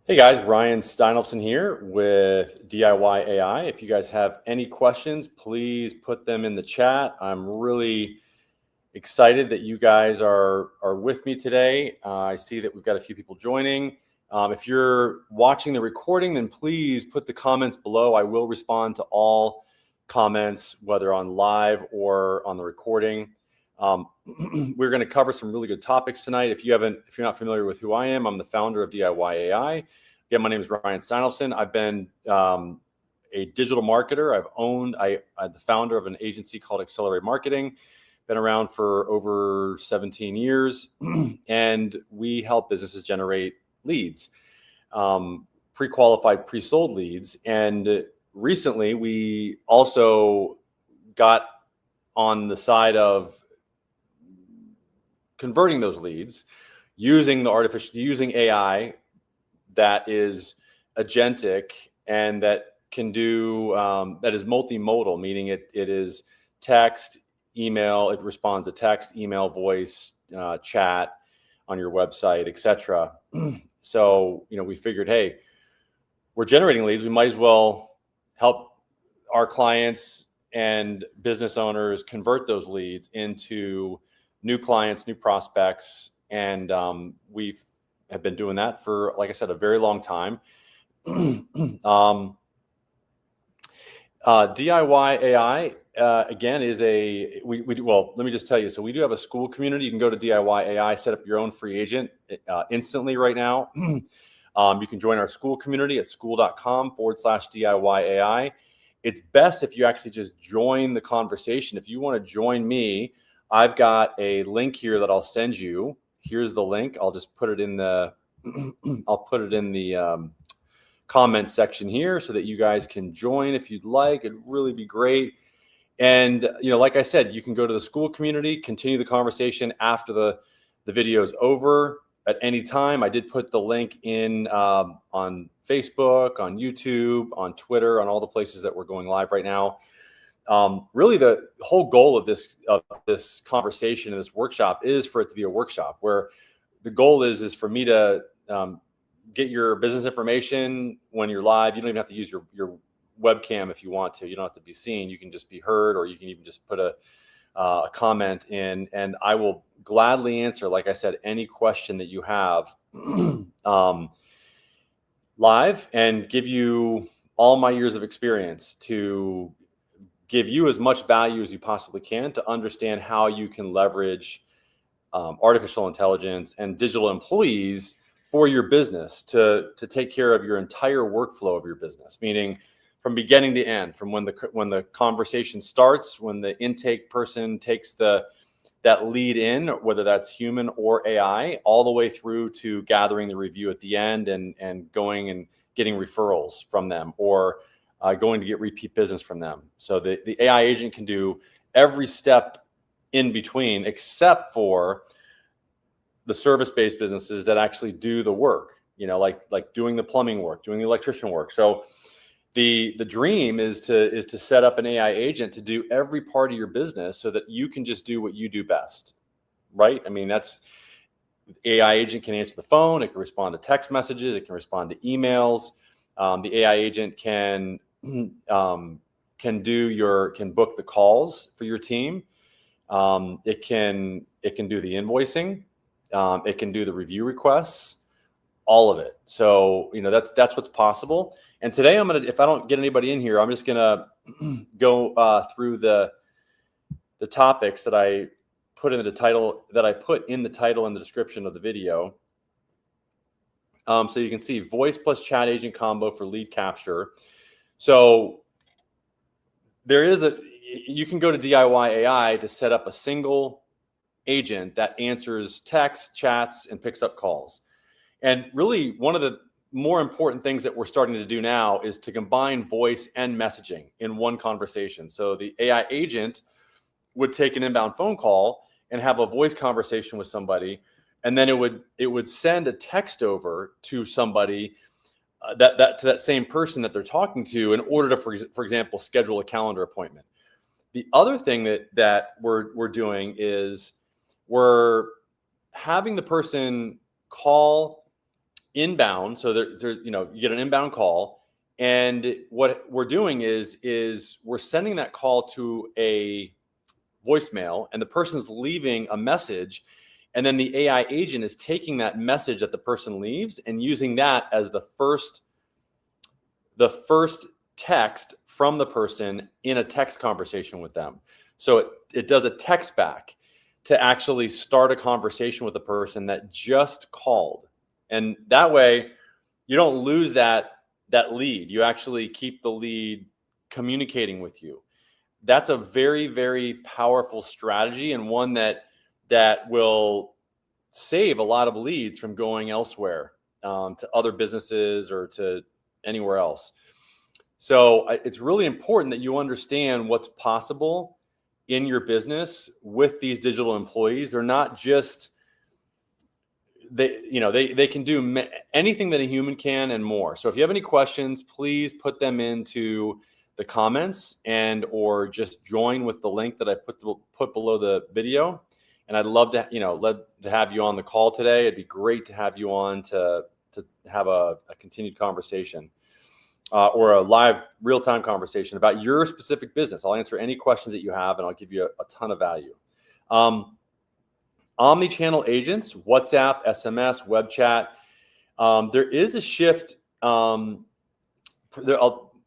Hey guys, Ryan Steinelson here with DIY.ai. If you guys have any questions, please put them in the chat. I'm really excited that you guys are with me today. I see that we've got a few people joining. If you're watching the recording, then please put the comments below. I will respond to all comments, whether on live or on the recording. We're going to cover some really good topics tonight. If you're not familiar with who I am, I'm the founder of DIY.ai. Again, my name is Ryan Steinelson. I've been a digital marketer. I'm the founder of an agency called Accelerate Marketing. Been around for over 17 years, and we help businesses generate leads, pre-qualified, pre-sold leads. And recently, we also got on the side of converting those leads using AI that is agentic and that can do that is multimodal, meaning it is text, email. It responds to text, email, voice, chat on your website, etc. So we figured, hey, we're generating leads. We might as well help our clients and business owners convert those leads into new clients, new prospects, and we have been doing that for, like I said, a very long time. DIY.ai again is well, let me just tell you. So we do have a school community. You can go to DIY.ai, set up your own free agent instantly right now. You can join our school community at school.com/DIY.ai. It's best if you actually just join the conversation. If you want to join me, I've got a link here that I'll send you. Here's the link. I'll just put it in the comment section here so that you guys can join if you'd like. It'd really be great. And like I said, you can go to the school community, continue the conversation after the video is over at any time. I did put the link in on Facebook, on YouTube, on Twitter, on all the places that we're going live right now. Really, the whole goal of this conversation and this workshop is for it to be a workshop where the goal is for me to get your business information when you're live. You don't even have to use your webcam if you want to. You don't have to be seen. You can just be heard, or you can even just put a comment in, and I will gladly answer, like I said, any question that you have live, and give you all my years of experience to give you as much value as you possibly can to understand how you can leverage artificial intelligence and digital employees for your business to take care of your entire workflow of your business, meaning from beginning to end, from when the conversation starts, when the intake person takes that lead in, whether that's human or AI, all the way through to gathering the review at the end and going and getting referrals from them, or going to get repeat business from them. So the AI agent can do every step in between, except for the service-based businesses that actually do the work, like doing the plumbing work, doing the electrician work. So the dream is to set up an AI agent to do every part of your business so that you can just do what you do best, right? I mean, that's AI agent can answer the phone. It can respond to text messages. It can respond to emails. The AI agent can book the calls for your team. It can do the invoicing. It can do the review requests, all of it. So that's what's possible. And today if I don't get anybody in here, I'm just gonna go through the topics that I put in the title and the description of the video. So you can see voice plus chat agent combo for lead capture. So you can go to DIY.ai to set up a single agent that answers texts, chats, and picks up calls. And really, one of the more important things that we're starting to do now is to combine voice and messaging in one conversation. So the AI agent would take an inbound phone call and have a voice conversation with somebody, and then it would send a text over to somebody to that same person that they're talking to in order to, for example, schedule a calendar appointment. The other thing that we're doing is we're having the person call inbound. So you get an inbound call, and what we're doing is we're sending that call to a voicemail, and the person's leaving a message, and then the AI agent is taking that message that the person leaves and using that as the first text from the person in a text conversation with them. So it does a text back to actually start a conversation with the person that just called. And that way you don't lose that lead. You actually keep the lead communicating with you. That's a very, very powerful strategy, and one that will save a lot of leads from going elsewhere, to other businesses or to anywhere else. So it's really important that you understand what's possible in your business with these digital employees. They're not just, they can do anything that a human can and more. So if you have any questions, please put them into the comments or just join with the link that I put below the video. And I'd love to, have you on the call today. It'd be great to have you on to have a continued conversation, or a live real-time conversation about your specific business. I'll answer any questions that you have, and I'll give you a ton of value. Omni-channel agents, WhatsApp, SMS, web chat. There is a shift. A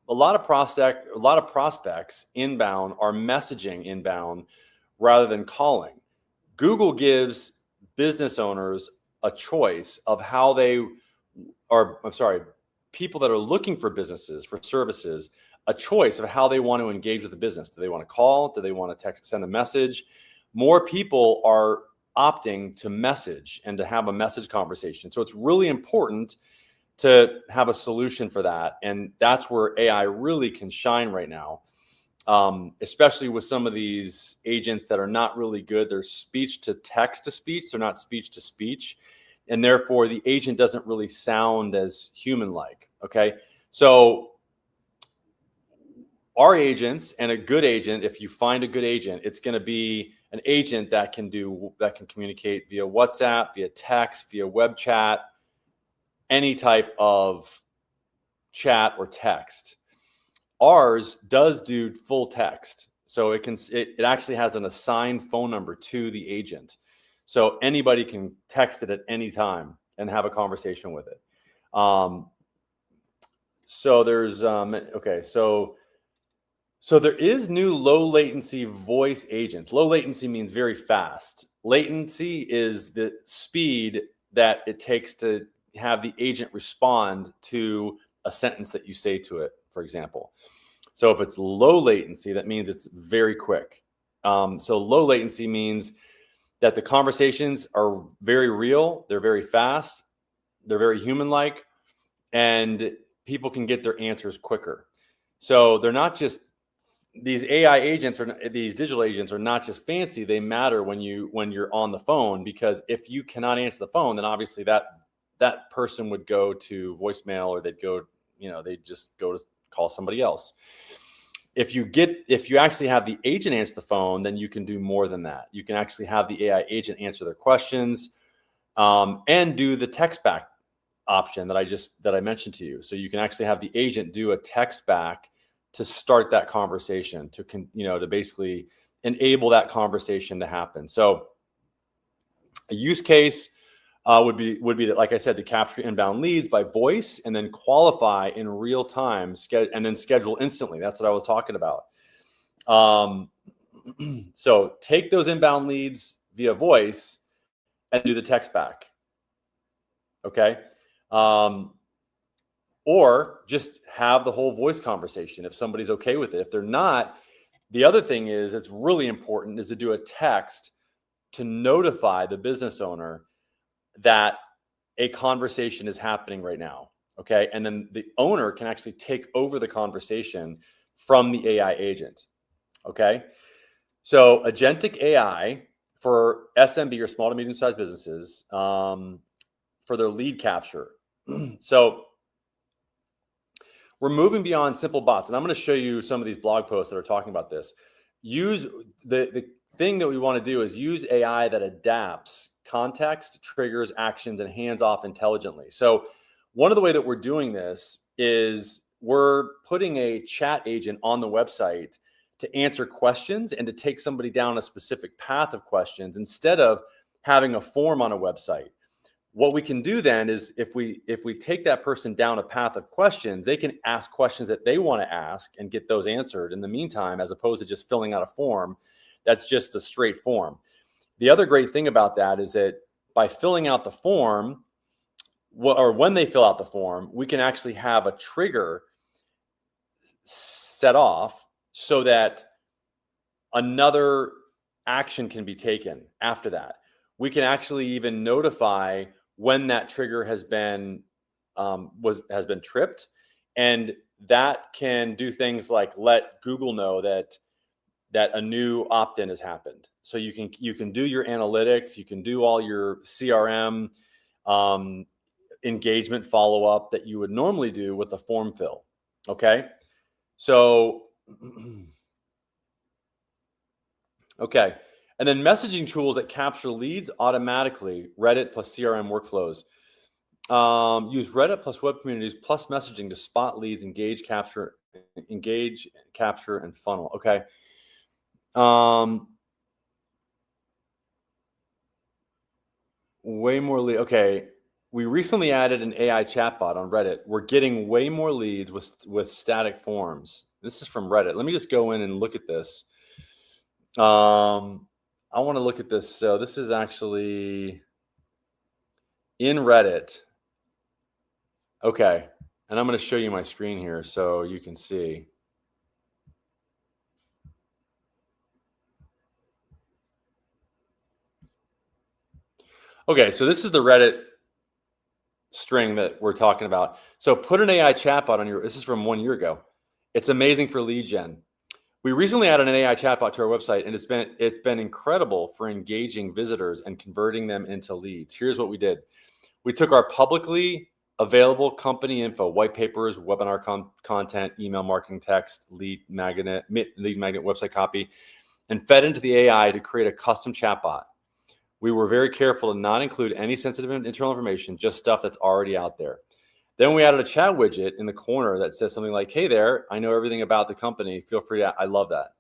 lot of prospects inbound are messaging inbound rather than calling. Google gives business owners a choice of how people that are looking for businesses, for services, a choice of how they want to engage with the business. Do they want to call? Do they want to send a message? More people are opting to message and to have a message conversation. So it's really important to have a solution for that. And that's where AI really can shine right now, especially with some of these agents that are not really good. They're speech to text to speech. They're not speech to speech. And therefore, the agent doesn't really sound as human-like, okay? So our agents, and a good agent, if you find a good agent, it's going to be an agent that can communicate via WhatsApp, via text, via web chat, any type of chat or text. Ours does do full text. So it actually has an assigned phone number to the agent. So anybody can text it at any time and have a conversation with it. So there's, so there is new low latency voice agents. Low latency means very fast. Latency is the speed that it takes to have the agent respond to a sentence that you say to it, for example. So if it's low latency, that means it's very quick. So low latency means that the conversations are very real, they're very fast, they're very human-like, and people can get their answers quicker. So they're not just, these AI agents or these digital agents are not just fancy, they matter when you're on the phone, because if you cannot answer the phone, then obviously that person would go to voicemail, or they'd just go to call somebody else. If you actually have the agent answer the phone, then you can do more than that. You can actually have the AI agent answer their questions, and do the text back option that I mentioned to you. So you can actually have the agent do a text back to start that conversation, to basically enable that conversation to happen. So a use case would be that, like I said, to capture inbound leads by voice and then qualify in real time, and then schedule instantly. That's what I was talking about. So take those inbound leads via voice and do the text back. Okay. Or just have the whole voice conversation if somebody's okay with it. If they're not, the other thing is, it's really important, is to do a text to notify the business owner that a conversation is happening right now. Okay. And then the owner can actually take over the conversation from the AI agent. Okay. So agentic AI for SMB, or small to medium sized businesses, for their lead capture. So we're moving beyond simple bots. And I'm going to show you some of these blog posts that are talking about this. Use thing that we want to do is use AI that adapts context, triggers, actions, and hands off intelligently. So one of the way that we're doing this is we're putting a chat agent on the website to answer questions and to take somebody down a specific path of questions instead of having a form on a website. What we can do then is if we take that person down a path of questions, they can ask questions that they want to ask and get those answered in the meantime, as opposed to just filling out a form that's just a straight form. The other great thing about that is that by filling out the form, or when they fill out the form, we can actually have a trigger set off so that another action can be taken after that. We can actually even notify when that trigger has been tripped, and that can do things like let Google know that a new opt-in has happened. So you can do your analytics, you can do all your CRM engagement follow-up that you would normally do with a form fill. Okay, so okay. And then messaging tools that capture leads automatically, Reddit plus CRM workflows. Use Reddit plus web communities plus messaging to spot leads, engage, capture, and funnel. Okay. Way more lead. Okay. We recently added an AI chatbot on Reddit. We're getting way more leads with static forms. This is from Reddit. Let me just go in and look at this. I want to look at this. So this is actually in Reddit. Okay. And I'm going to show you my screen here so you can see. Okay. So this is the Reddit string that we're talking about. So put an AI chatbot on this is from 1 year ago. It's amazing for lead gen. We recently added an AI chatbot to our website, and it's been incredible for engaging visitors and converting them into leads. Here's what we did. We took our publicly available company info, white papers, webinar content, email marketing text, lead magnet website copy, and fed into the AI to create a custom chatbot. We were very careful to not include any sensitive internal information, just stuff that's already out there. Then we added a chat widget in the corner that says something like, hey there, I know everything about the company. Feel free to, I love that.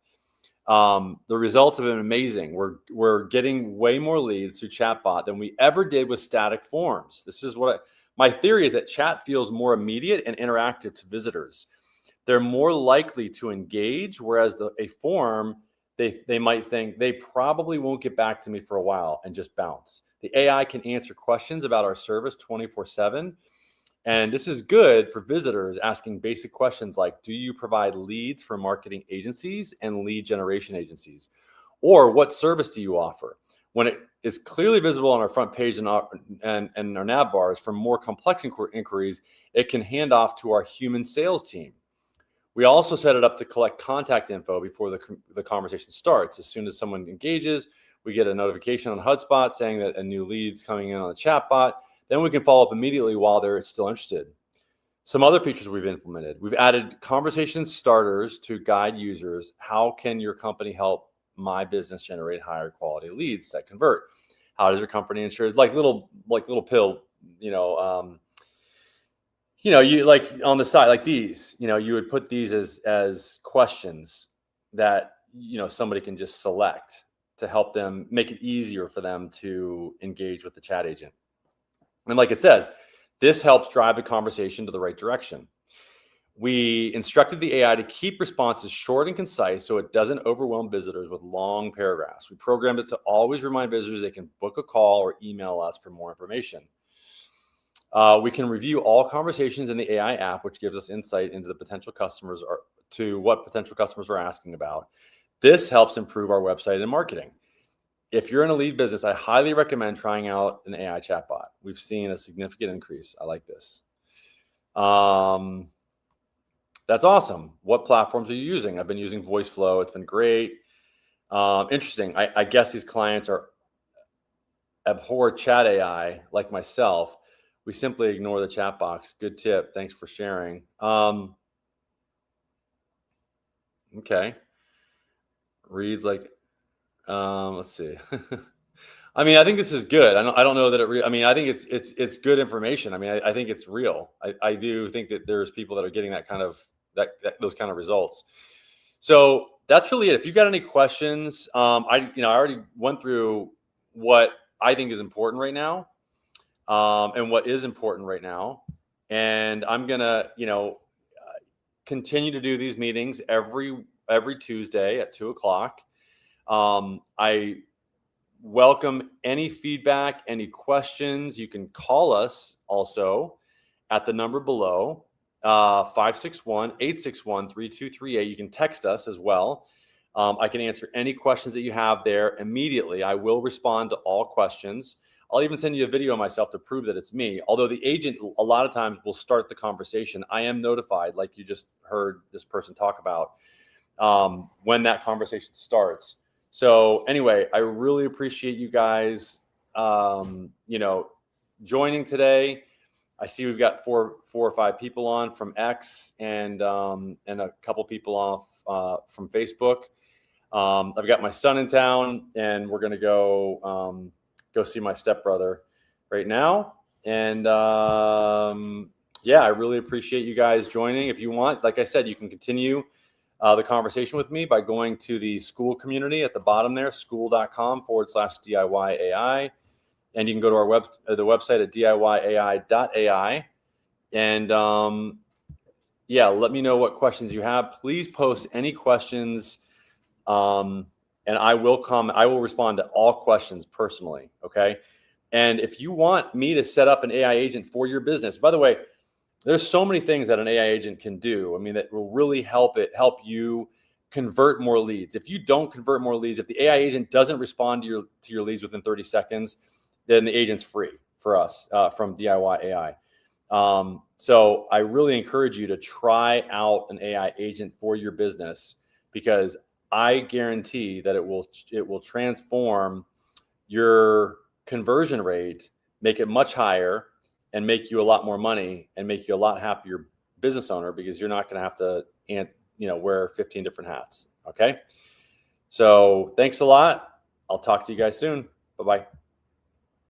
The results have been amazing. We're getting way more leads through chatbot than we ever did with static forms. This is my theory is that chat feels more immediate and interactive to visitors. They're more likely to engage, whereas a form, they might think they probably won't get back to me for a while and just bounce. The AI can answer questions about our service 24/7. And this is good for visitors asking basic questions like, do you provide leads for marketing agencies and lead generation agencies? Or what service do you offer? When it is clearly visible on our front page and our nav bars, for more complex inquiries, it can hand off to our human sales team. We also set it up to collect contact info before the conversation starts. As soon as someone engages, we get a notification on HubSpot saying that a new lead's coming in on the chatbot. Then we can follow up immediately while they're still interested. Some other features we've implemented. We've added conversation starters to guide users. How can your company help my business generate higher quality leads that convert? How does your company ensure, like little pill, you like on the side, like these, you would put these as questions that, somebody can just select to help them make it easier for them to engage with the chat agent. And like it says, this helps drive the conversation to the right direction. We instructed the AI to keep responses short and concise so it doesn't overwhelm visitors with long paragraphs. We programmed it to always remind visitors they can book a call or email us for more information. We can review all conversations in the AI app, which gives us insight into what potential customers are asking about. This helps improve our website and marketing. If you're in a lead business, I highly recommend trying out an AI chatbot. We've seen a significant increase. I like this. That's awesome. What platforms are you using? I've been using VoiceFlow. It's been great. Interesting. I guess these clients abhor chat AI like myself. We simply ignore the chat box. Good tip. Thanks for sharing. Okay. Reads like, Let's see. I mean, I think this is good. I don't know that I mean, I think it's good information. I mean, I think it's real. I do think that there's people that are getting that kind of those kind of results. So that's really it. If you got any questions, I already went through what I think is important right now, and what is important right now, and I'm gonna continue to do these meetings every Tuesday at 2 o'clock. I welcome any feedback, any questions. You can call us also at the number below, 561-861-3238. You can text us as well. I can answer any questions that you have there immediately. I will respond to all questions. I'll even send you a video of myself to prove that it's me. Although the agent a lot of times will start the conversation, I am notified, like you just heard this person talk about, when that conversation starts. So anyway, I really appreciate you guys, joining today. I see we've got four or five people on from X, and a couple people off from Facebook. I've got my son in town, and we're gonna go see my stepbrother right now. And yeah, I really appreciate you guys joining. If you want, like I said, you can continue the conversation with me by going to the school community at the bottom there, school.com/DIYAI. And you can go to our the website at DIYAI.ai. And yeah, let me know what questions you have. Please post any questions, and I will respond to all questions personally. Okay. And if you want me to set up an AI agent for your business, by the way, there's so many things that an AI agent can do. I mean, that will really help you convert more leads. If you don't convert more leads, if the AI agent doesn't respond to your leads within 30 seconds, then the agent's free for us from DIY.ai. So I really encourage you to try out an AI agent for your business, because I guarantee that it will transform your conversion rate, make it much higher, and make you a lot more money, and make you a lot happier business owner, because you're not going to have to wear 15 different hats. Okay. So thanks a lot. I'll talk to you guys soon. Bye-bye.